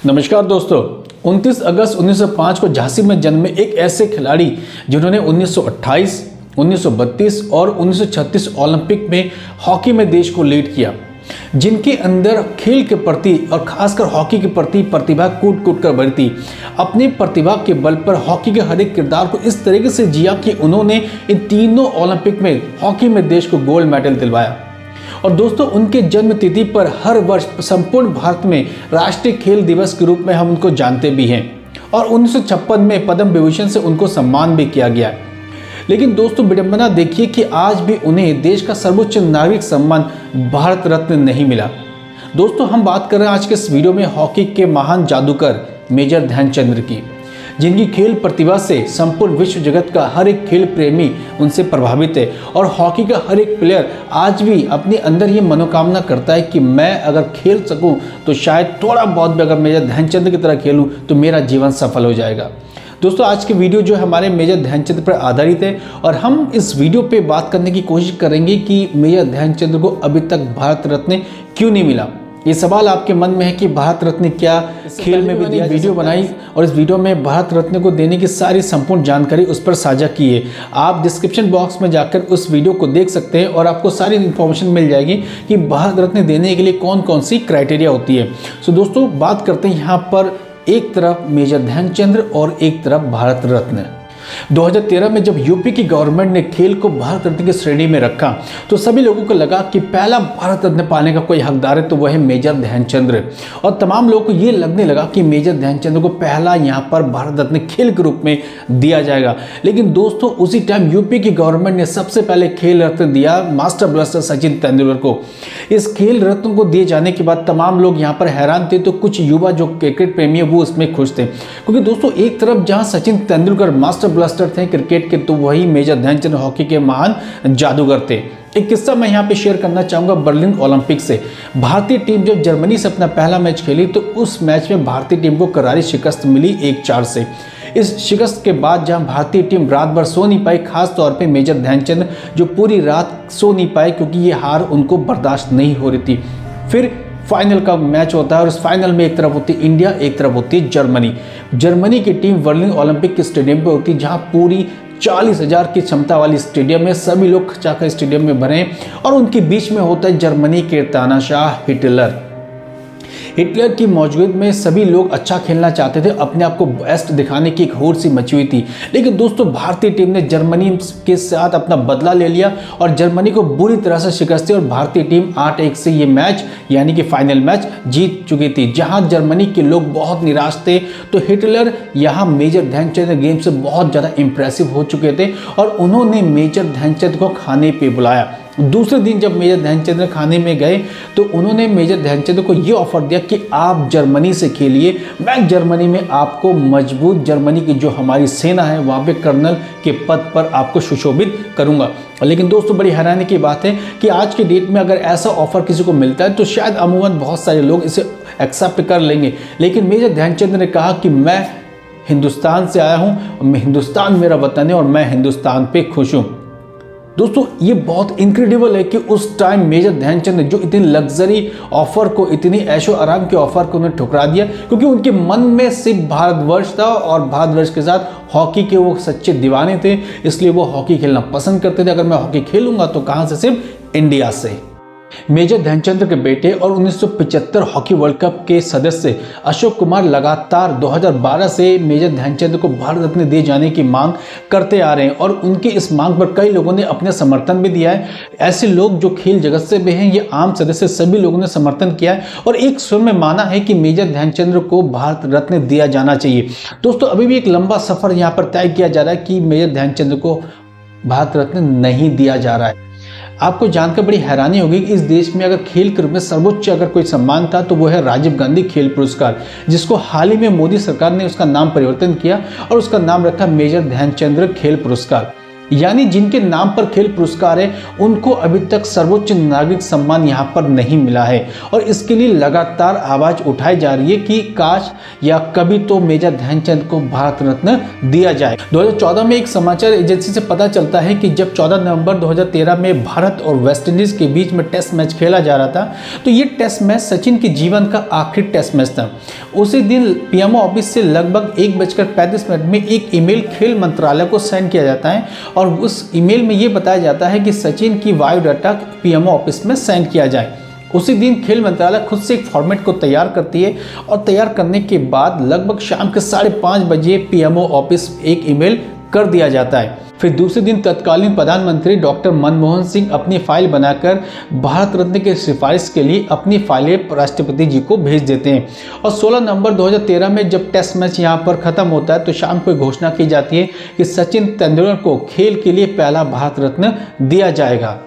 नमस्कार दोस्तों, 29 अगस्त 1905 को झांसी में जन्मे एक ऐसे खिलाड़ी जिन्होंने 1928, 1932 और 1936 ओलंपिक में हॉकी में देश को लीड किया, जिनके अंदर खेल के प्रति और खासकर हॉकी के प्रति प्रतिभा कूट कूट कर भरी थी। अपनी प्रतिभा के बल पर हॉकी के हर एक किरदार को इस तरीके से जिया कि उन्होंने इन तीनों ओलंपिक में हॉकी में देश को गोल्ड मेडल दिलवाया। और दोस्तों, उनके जन्म तिथि पर हर वर्ष संपूर्ण भारत में राष्ट्रीय खेल दिवस के रूप में हम उनको जानते भी हैं और 1956 में पद्म विभूषण से उनको सम्मान भी किया गया। लेकिन दोस्तों, विडंबना देखिए कि आज भी उन्हें देश का सर्वोच्च नागरिक सम्मान भारत रत्न नहीं मिला। दोस्तों, हम बात कर रहे हैं आज के इस वीडियो में हॉकी के महान जादूगर मेजर ध्यानचंद की, जिनकी खेल प्रतिभा से संपूर्ण विश्व जगत का हर एक खेल प्रेमी उनसे प्रभावित है और हॉकी का हर एक प्लेयर आज भी अपने अंदर ये मनोकामना करता है कि मैं अगर खेल सकूं तो शायद थोड़ा बहुत भी अगर मेजर ध्यानचंद की तरह खेलूं तो मेरा जीवन सफल हो जाएगा। दोस्तों, आज की वीडियो जो हमारे मेजर ध्यानचंद पर आधारित है और हम इस वीडियो पे बात करने की कोशिश करेंगे कि मेजर ध्यानचंद को अभी तक भारत रत्न क्यों नहीं मिला। ये सवाल आपके मन में है कि भारत रत्न क्या खेल में भी दिया। वीडियो बनाई और इस वीडियो में भारत रत्न को देने की सारी संपूर्ण जानकारी उस पर साझा की है। आप डिस्क्रिप्शन बॉक्स में जाकर उस वीडियो को देख सकते हैं और आपको सारी इन्फॉर्मेशन मिल जाएगी कि भारत रत्न देने के लिए कौन कौन सी क्राइटेरिया होती है। सो दोस्तों, बात करते हैं यहाँ पर एक तरफ मेजर ध्यानचंद और एक तरफ भारत रत्न। 2013 में जब यूपी की गवर्नमेंट ने खेल को भारत रत्न की श्रेणी में रखा तो सभी लोगों को लगा कि पहला भारत रत्न पाने का कोई हकदार है तो वह है मेजर ध्यानचंद। और तमाम लोगों को ये लगने लगा कि मेजर ध्यानचंद को पहला यहाँ पर भारत रत्न खेल के रूप में दिया जाएगा। लेकिन दोस्तों, उसी टाइम यूपी की गवर्नमेंट ने सबसे पहले खेल रत्न दिया मास्टर ब्लास्टर सचिन तेंदुलकर को। इस खेल रत्न को दिए जाने के बाद तमाम लोग यहाँ पर हैरान थे, तो कुछ युवा जो क्रिकेट प्रेमी है वो उसमें खुश थे, क्योंकि दोस्तों एक तरफ जहाँ सचिन तेंदुलकर मास्टर ब्लास्टर थे क्रिकेट के, तो वही मेजर ध्यानचंद हॉकी के महान जादूगर थे। एक किस्सा मैं यहाँ पे शेयर करना चाहूँगा बर्लिन ओलंपिक से। भारतीय टीम जब जर्मनी से अपना पहला मैच खेली तो उस मैच में भारतीय टीम को करारी शिकस्त मिली 1-4 से। इस शिकस्त के बाद जहां भारतीय टीम रात भर सो नहीं पाई, खास तौर पे मेजर ध्यानचंद जो पूरी रात सो नहीं पाए क्योंकि ये हार उनको बर्दाश्त नहीं हो रही थी। फिर फाइनल का मैच होता है और उस फाइनल में एक तरफ होती है इंडिया, एक तरफ होती है जर्मनी। जर्मनी की टीम बर्लिन ओलंपिक के स्टेडियम पे होती है, जहां पूरी 40,000 की क्षमता वाली स्टेडियम में सभी लोग खचाकर स्टेडियम में भरे और उनके बीच में होता है जर्मनी के तानाशाह हिटलर। हिटलर की मौजूदगी में सभी लोग अच्छा खेलना चाहते थे, अपने आप को बेस्ट दिखाने की एक होड़ सी मची हुई थी। लेकिन दोस्तों, भारतीय टीम ने जर्मनी के साथ अपना बदला ले लिया और जर्मनी को बुरी तरह से शिकस्त दी और भारतीय टीम 8-1 से ये मैच यानी कि फाइनल मैच जीत चुकी थी। जहां जर्मनी के लोग बहुत निराश थे तो हिटलर यहाँ मेजर ध्यानचंद गेम से बहुत ज़्यादा इंप्रेसिव हो चुके थे और उन्होंने मेजर ध्यानचंद को खाने पे बुलाया। दूसरे दिन जब मेजर ध्यानचंद खाने में गए तो उन्होंने मेजर ध्यानचंद को ये ऑफर दिया कि आप जर्मनी से खेलिए, मैं जर्मनी में आपको मजबूत जर्मनी की जो हमारी सेना है वहाँ पे कर्नल के पद पर आपको सुशोभित करूँगा। लेकिन दोस्तों, बड़ी हैरानी की बात है कि आज के डेट में अगर ऐसा ऑफर किसी को मिलता है तो शायद अमूमन बहुत सारे लोग इसे एक्सेप्ट कर लेंगे। लेकिन मेजर ध्यानचंद ने कहा कि मैं हिंदुस्तान से आया हूँ, हिंदुस्तान मेरा वतन है और मैं हिंदुस्तान पे खुश हूँ। दोस्तों, ये बहुत इनक्रेडिबल है कि उस टाइम मेजर ध्यानचंद ने जो इतनी लग्जरी ऑफर को, इतनी ऐशो आराम के ऑफर को उन्हें ठुकरा दिया, क्योंकि उनके मन में सिर्फ भारतवर्ष था और भारतवर्ष के साथ हॉकी के वो सच्चे दीवाने थे, इसलिए वो हॉकी खेलना पसंद करते थे। अगर मैं हॉकी खेलूंगा तो कहाँ से, सिर्फ इंडिया से। मेजर ध्यानचंद के बेटे और 1975 हॉकी वर्ल्ड कप के सदस्य अशोक कुमार लगातार 2012 से मेजर ध्यानचंद को भारत रत्न दिए जाने की मांग करते आ रहे हैं और उनकी इस मांग पर कई लोगों ने अपने समर्थन भी दिया है। ऐसे लोग जो खेल जगत से भी हैं, ये आम सदस्य, सभी लोगों ने समर्थन किया है और एक स्वर में माना है कि मेजर ध्यानचंद को भारत रत्न दिया जाना चाहिए। दोस्तों, अभी भी एक लंबा सफर यहाँ पर तय किया जा रहा है कि मेजर ध्यानचंद को भारत रत्न नहीं दिया जा रहा है। आपको जानकर बड़ी हैरानी होगी कि इस देश में अगर खेल के रूप में सर्वोच्च अगर कोई सम्मान था तो वो है राजीव गांधी खेल पुरस्कार, जिसको हाल ही में मोदी सरकार ने उसका नाम परिवर्तन किया और उसका नाम रखा मेजर ध्यानचंद खेल पुरस्कार। यानी जिनके नाम पर खेल पुरस्कार है उनको अभी तक सर्वोच्च नागरिक सम्मान यहाँ पर नहीं मिला है और इसके लिए लगातार आवाज उठाई जा रही है कि काश या कभी तो मेजर ध्यानचंद को भारत रत्न दिया जाए। 2014 में एक समाचार एजेंसी से पता चलता है कि जब 14 नवंबर 2013 में भारत और वेस्टइंडीज के बीच में टेस्ट मैच खेला जा रहा था तो ये टेस्ट मैच सचिन के जीवन का आखिरी टेस्ट मैच था। उसी दिन पीएमओ ऑफिस से लगभग 1:35 में एक ईमेल खेल मंत्रालय को सेंड किया जाता है और उस ईमेल में ये बताया जाता है कि सचिन की बायोडाटा पीएमओ ऑफिस में सेंड किया जाए। उसी दिन खेल मंत्रालय खुद से एक फॉर्मेट को तैयार करती है और तैयार करने के बाद लगभग शाम के 5:30 बजे पीएमओ ऑफिस एक ईमेल कर दिया जाता है। फिर दूसरे दिन तत्कालीन प्रधानमंत्री डॉक्टर मनमोहन सिंह अपनी फाइल बनाकर भारत रत्न की सिफारिश के लिए अपनी फाइलें राष्ट्रपति जी को भेज देते हैं और 16 नवंबर 2013 में जब टेस्ट मैच यहां पर खत्म होता है तो शाम को घोषणा की जाती है कि सचिन तेंदुलकर को खेल के लिए पहला भारत रत्न दिया जाएगा।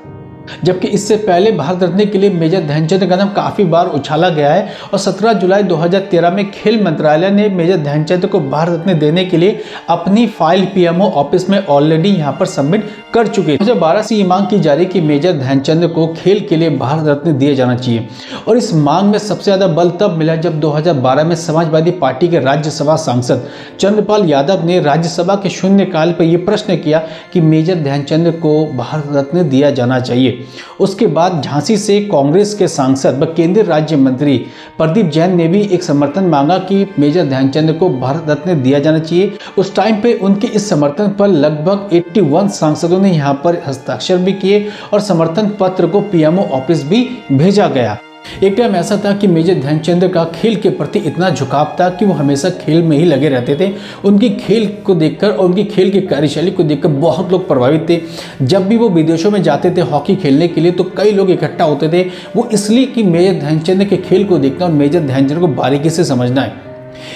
जबकि इससे पहले भारत रत्न के लिए मेजर ध्यानचंद का नाम काफ़ी बार उछाला गया है और 17 जुलाई 2013 में खेल मंत्रालय ने मेजर ध्यानचंद को भारत रत्न देने के लिए अपनी फाइल पीएमओ ऑफिस में ऑलरेडी यहां पर सबमिट कर चुके। 2012 से ये मांग की जा रही कि मेजर ध्यानचंद को खेल के लिए भारत रत्न दिया जाना चाहिए और इस मांग में सबसे ज़्यादा बल तब मिला जब 2012 में समाजवादी पार्टी के राज्यसभा सांसद चंद्रपाल यादव ने राज्यसभा के शून्यकाल पर यह प्रश्न किया कि मेजर ध्यानचंद को भारत रत्न दिया जाना चाहिए। उसके बाद झांसी से कांग्रेस के सांसद व केंद्रीय राज्य मंत्री प्रदीप जैन ने भी एक समर्थन मांगा कि मेजर ध्यानचंद को भारत रत्न दिया जाना चाहिए। उस टाइम पे उनके इस समर्थन पर लगभग 81 सांसदों ने यहां पर हस्ताक्षर भी किए और समर्थन पत्र को पीएमओ ऑफिस भी भेजा गया। एक टाइम ऐसा था कि मेजर ध्यानचंद का खेल के प्रति इतना झुकाव था कि वो हमेशा खेल में ही लगे रहते थे। उनकी खेल को देखकर और उनकी खेल की कार्यशैली को देखकर बहुत लोग प्रभावित थे। जब भी वो विदेशों में जाते थे हॉकी खेलने के लिए तो कई लोग इकट्ठा होते थे, वो इसलिए कि मेजर ध्यानचंद के खेल को देखना और मेजर ध्यानचंद को बारीकी से समझना है।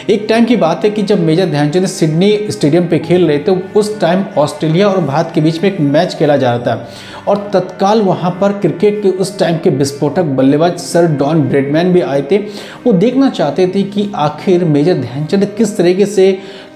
एक टाइम की बात है कि जब मेजर ध्यानचंद सिडनी स्टेडियम पे खेल रहे थे उस टाइम ऑस्ट्रेलिया और भारत के बीच में एक मैच खेला जा रहा था और तत्काल वहां पर क्रिकेट के उस टाइम के विस्फोटक बल्लेबाज सर डॉन ब्रैडमैन भी आए थे। वो देखना चाहते थे कि आखिर मेजर ध्यानचंद किस तरीके से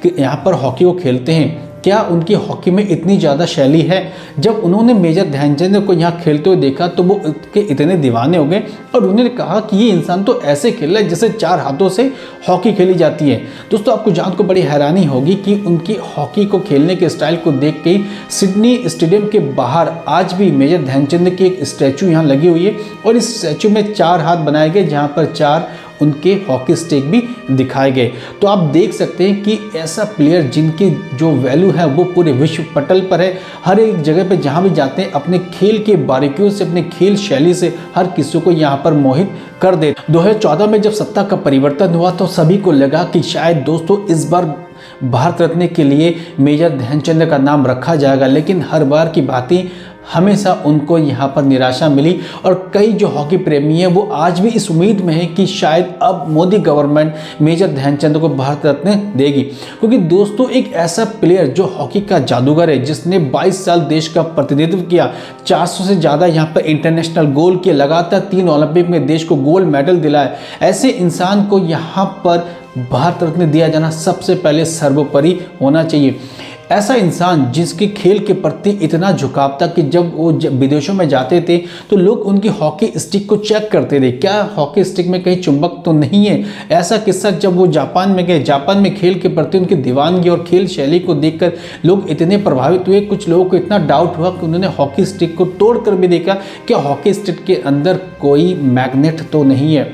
यहाँ पर हॉकी को खेलते हैं, क्या उनकी हॉकी में इतनी ज़्यादा शैली है। जब उन्होंने मेजर ध्यानचंद को यहाँ खेलते हुए देखा तो वो उसके इतने दीवाने हो गए और उन्होंने कहा कि ये इंसान तो ऐसे खेल रहा है जैसे 4 हाथों से हॉकी खेली जाती है। दोस्तों आपको जान को बड़ी हैरानी होगी कि उनकी हॉकी को खेलने के स्टाइल को देख के सिडनी स्टेडियम के बाहर आज भी मेजर ध्यानचंद की एक स्टैचू यहाँ लगी हुई है और इस स्टैचू में 4 हाथ बनाए गए जहाँ पर 4 उनके हॉकी स्टिक भी दिखाए गए। तो आप देख सकते हैं कि ऐसा प्लेयर जिनकी जो वैल्यू है वो पूरे विश्व पटल पर है। हर एक जगह पे जहाँ भी जाते हैं अपने खेल के बारीकियों से अपने खेल शैली से हर किसी को यहाँ पर मोहित कर दे। 2014 में जब सत्ता का परिवर्तन हुआ तो सभी को लगा कि शायद दोस्तों इस बार भारत रत्न के लिए मेजर ध्यानचंद का नाम रखा जाएगा, लेकिन हर बार की भांति हमेशा उनको यहाँ पर निराशा मिली और कई जो हॉकी प्रेमी हैं वो आज भी इस उम्मीद में है कि शायद अब मोदी गवर्नमेंट मेजर ध्यानचंद को भारत रत्न देगी। क्योंकि दोस्तों एक ऐसा प्लेयर जो हॉकी का जादूगर है जिसने 22 साल देश का प्रतिनिधित्व किया, 400 से ज़्यादा यहाँ पर इंटरनेशनल गोल किए, लगातार 3 ओलंपिक में देश को गोल्ड मेडल दिलाया, ऐसे इंसान को यहाँ पर भारत रत्न दिया जाना सबसे पहले सर्वोपरि होना चाहिए। ऐसा इंसान जिसके खेल के प्रति इतना झुकाव था कि जब वो विदेशों में जाते थे तो लोग उनकी हॉकी स्टिक को चेक करते थे, क्या हॉकी स्टिक में कहीं चुंबक तो नहीं है। ऐसा किस्सा जब वो जापान में गए, जापान में खेल के प्रति उनकी दीवानगी और खेल शैली को देखकर लोग इतने प्रभावित हुए, कुछ लोगों को इतना डाउट हुआ कि उन्होंने हॉकी स्टिक को तोड़ कर भी देखा क्या हॉकी स्टिक के अंदर कोई मैग्नेट तो नहीं है।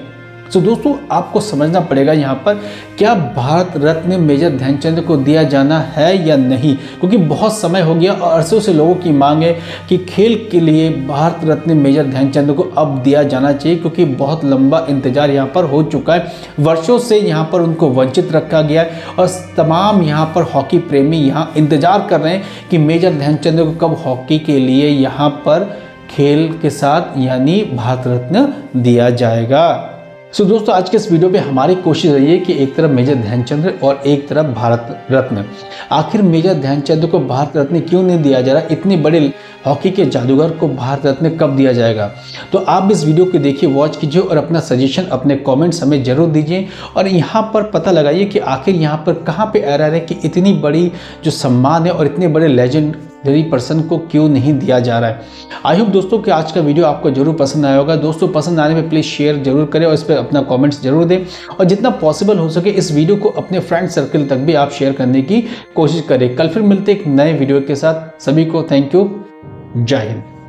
तो दोस्तों आपको समझना पड़ेगा यहाँ पर क्या भारत रत्न मेजर ध्यानचंद को दिया जाना है या नहीं, क्योंकि बहुत समय हो गया और अरसों से लोगों की मांग है कि खेल के लिए भारत रत्न मेजर ध्यानचंद को अब दिया जाना चाहिए, क्योंकि बहुत लंबा इंतजार यहाँ पर हो चुका है। वर्षों से यहाँ पर उनको वंचित रखा गया है और तमाम यहाँ पर हॉकी प्रेमी यहाँ इंतजार कर रहे हैं कि मेजर ध्यानचंद को कब हॉकी के लिए यहाँ पर खेल के साथ यानी भारत रत्न दिया जाएगा। दोस्तों आज के इस वीडियो पे हमारी कोशिश रही है कि एक तरफ मेजर ध्यानचंद और एक तरफ भारत रत्न, आखिर मेजर ध्यानचंद को भारत रत्न क्यों नहीं दिया जा रहा, इतने बड़े हॉकी के जादूगर को भारत रत्न कब दिया जाएगा। तो आप इस वीडियो को देखिए, वॉच कीजिए और अपना सजेशन अपने कमेंट्स हमें जरूर दीजिए और यहाँ पर पता लगाइए कि आखिर यहाँ पर कहाँ पे एरर है कि इतनी बड़ी जो सम्मान है और इतने बड़े लेजेंड पर्सन को क्यों नहीं दिया जा रहा है। आई होप दोस्तों कि आज का वीडियो आपको जरूर पसंद आया होगा। दोस्तों पसंद आने में प्लीज़ शेयर जरूर करें और इस पर अपना कमेंट्स जरूर दें, और जितना पॉसिबल हो सके इस वीडियो को अपने फ्रेंड सर्कल तक भी आप शेयर करने की कोशिश करें। कल फिर मिलते एक नए वीडियो के साथ। सभी को थैंक यू। जय हिंद।